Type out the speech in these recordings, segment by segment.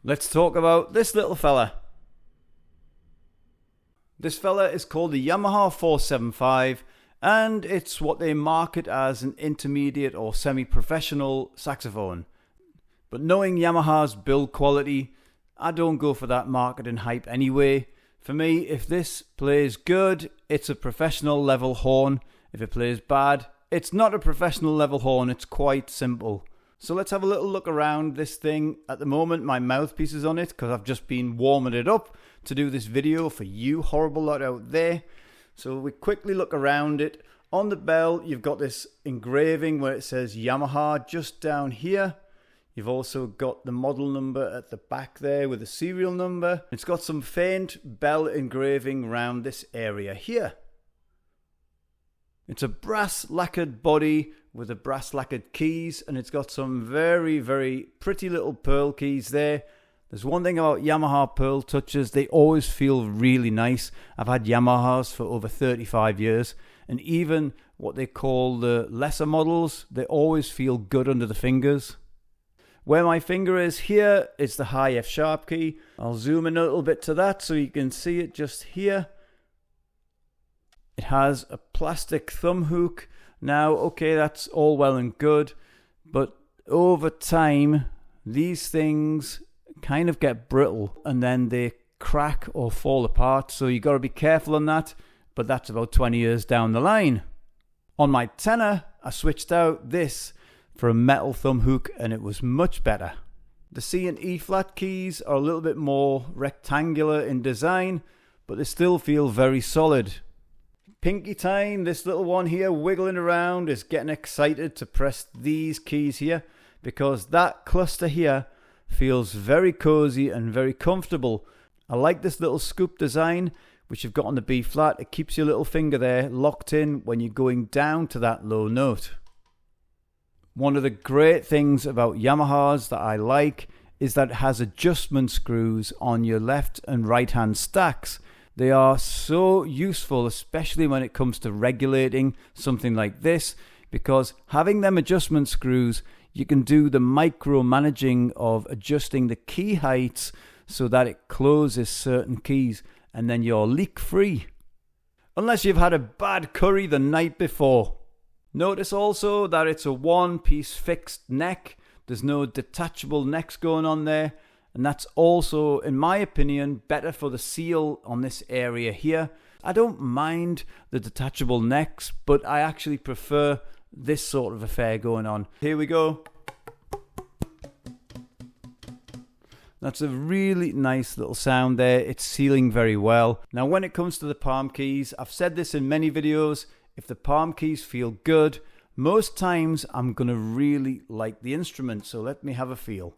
Let's talk about this little fella. This fella is called the Yamaha 475, and it's what they market as an intermediate or semi-professional saxophone. But knowing Yamaha's build quality, I don't go for that marketing hype anyway. For me, if this plays good, it's a professional level horn. If it plays bad, it's not a professional level horn. It's quite simple. So let's have a little look around this thing. At the moment, my mouthpiece is on it because I've just been warming it up to do this video for you horrible lot out there. So we quickly look around it. On the bell, you've got this engraving where it says Yamaha just down here. You've also got the model number at the back there with the serial number. It's got some faint bell engraving around this area here. It's a brass lacquered body with the brass lacquered keys, and it's got some very, very pretty little pearl keys there. There's one thing about Yamaha pearl touches, they always feel really nice. I've had Yamahas for over 35 years, and even what they call the lesser models, they always feel good under the fingers. Where my finger is here is the high F sharp key. I'll zoom in a little bit to that so you can see it just here. It has a plastic thumb hook. Now, okay, that's all well and good, but over time, these things kind of get brittle and then they crack or fall apart. So you got to be careful on that, but that's about 20 years down the line. On my tenor, I switched out this for a metal thumb hook and it was much better. The C and E flat keys are a little bit more rectangular in design, but they still feel very solid. Pinky time, this little one here wiggling around is getting excited to press these keys here because that cluster here feels very cozy and very comfortable. I like this little scoop design which you've got on the B flat. It keeps your little finger there locked in when you're going down to that low note. One of the great things about Yamahas that I like is that it has adjustment screws on your left and right hand stacks. They are so useful, especially when it comes to regulating something like this, because having them adjustment screws, you can do the micromanaging of adjusting the key heights so that it closes certain keys, and then you're leak free. Unless you've had a bad curry the night before. Notice also that it's a one-piece fixed neck. There's no detachable necks going on there. And that's also, in my opinion, better for the seal on this area here. I don't mind the detachable necks, but I actually prefer this sort of affair going on. Here we go. That's a really nice little sound there. It's sealing very well. Now, when it comes to the palm keys, I've said this in many videos. If the palm keys feel good, most times I'm going to really like the instrument. So let me have a feel.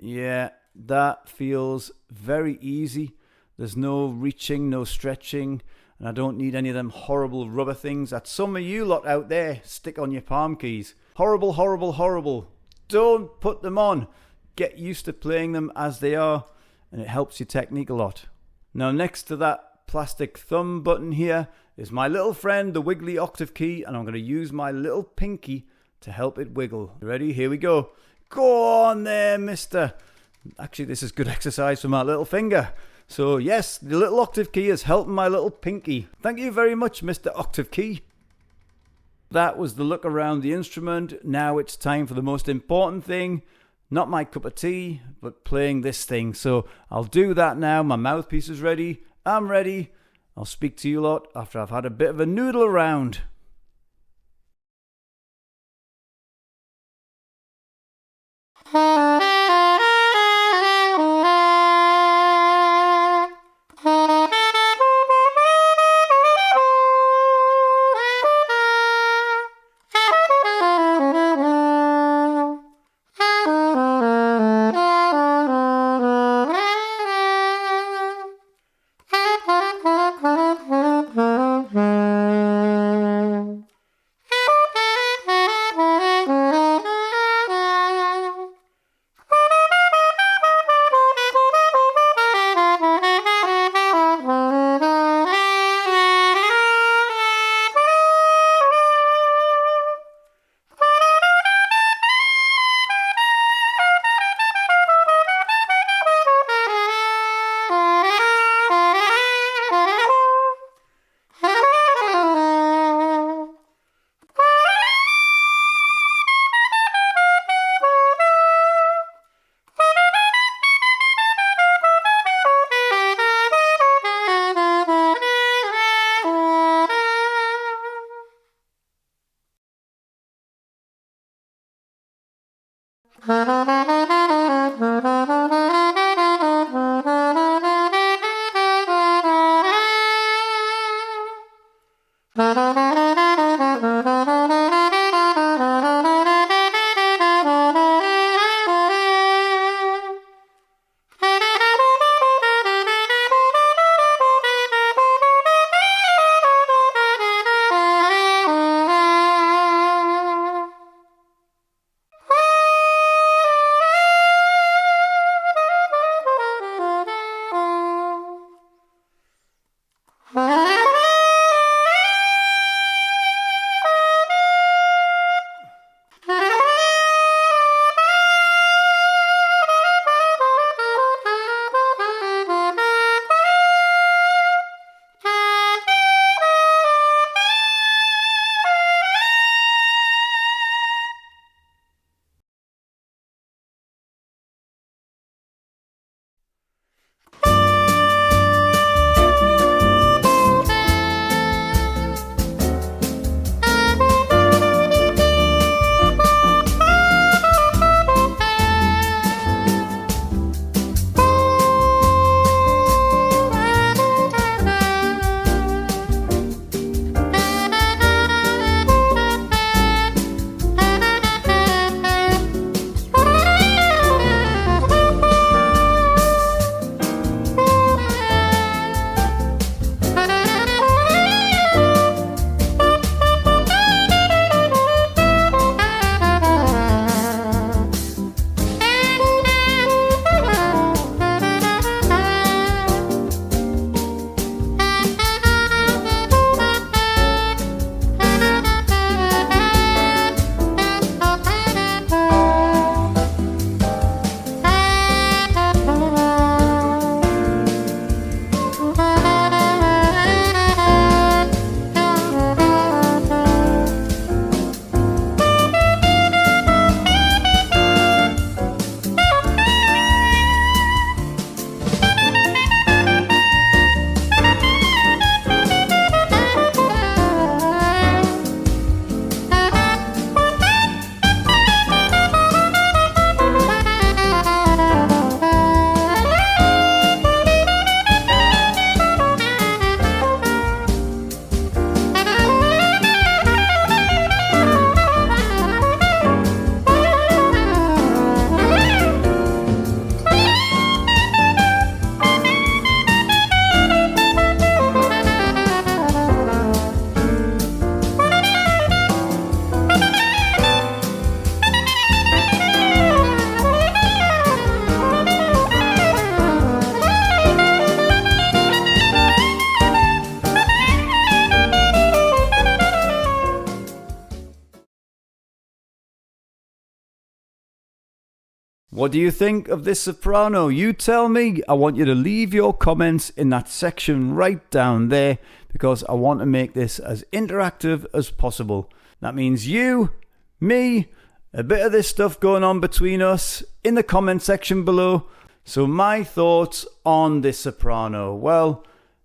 Yeah, that feels very easy. There's no reaching, no stretching, and I don't need any of them horrible rubber things that some of you lot out there stick on your palm keys. Horrible, horrible, horrible. Don't put them on. Get used to playing them as they are, and it helps your technique a lot. Now, next to that plastic thumb button here is my little friend, the wiggly octave key, and I'm going to use my little pinky to help it wiggle. Ready? Here we go. Go on there, mister. Actually, this is good exercise for my little finger. So yes, the little octave key is helping my little pinky. Thank you very much, Mr. Octave Key. That was the look around the instrument. Now it's time for the most important thing. Not my cup of tea, but playing this thing. So I'll do that now. My mouthpiece is ready. I'm ready. I'll speak to you lot after I've had a bit of a noodle around. What do you think of this soprano? You tell me. I want you to leave your comments in that section right down there because I want to make this as interactive as possible. That means you, me, a bit of this stuff going on between us in the comment section below. So my thoughts on this soprano. Well,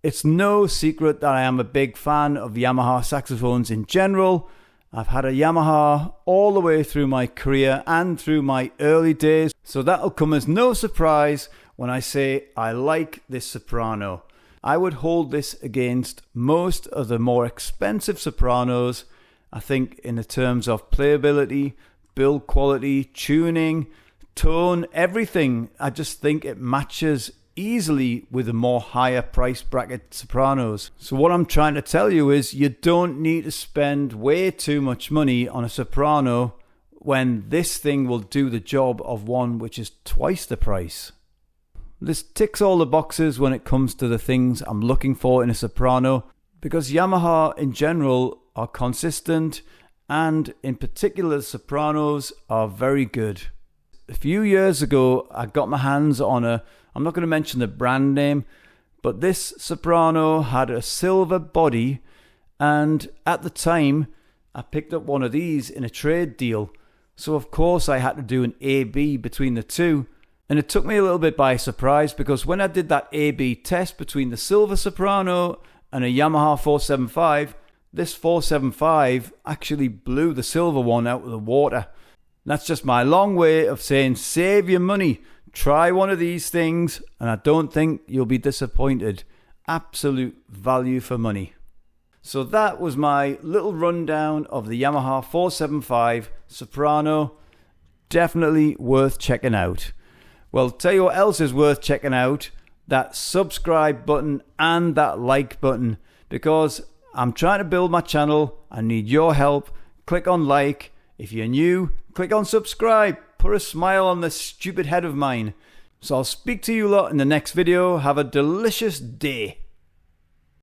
it's no secret that I am a big fan of Yamaha saxophones in general. I've had a Yamaha all the way through my career and through my early days, so that'll come as no surprise when I say I like this soprano. I would hold this against most of the more expensive sopranos. I think in the terms of playability, build quality, tuning, tone, everything. I just think it matches easily with the more higher price bracket sopranos. So what I'm trying to tell you is you don't need to spend way too much money on a soprano when this thing will do the job of one which is twice the price. This ticks all the boxes when it comes to the things I'm looking for in a soprano, because Yamaha in general are consistent, and in particular the sopranos are very good. A few years ago I got my hands on I'm not going to mention the brand name, but this soprano had a silver body, and at the time I picked up one of these in a trade deal. So of course I had to do an A/B between the two, and it took me a little bit by surprise because when I did that A/B test between the silver soprano and a Yamaha 475, this 475 actually blew the silver one out of the water. That's just my long way of saying save your money. Try one of these things and I don't think you'll be disappointed. Absolute value for money. So that was my little rundown of the Yamaha 475 Soprano. Definitely worth checking out. Well, tell you what else is worth checking out. That subscribe button and that like button. Because I'm trying to build my channel. I need your help. Click on like. If you're new, click on subscribe. Put a smile on this stupid head of mine. So I'll speak to you lot in the next video. Have a delicious day.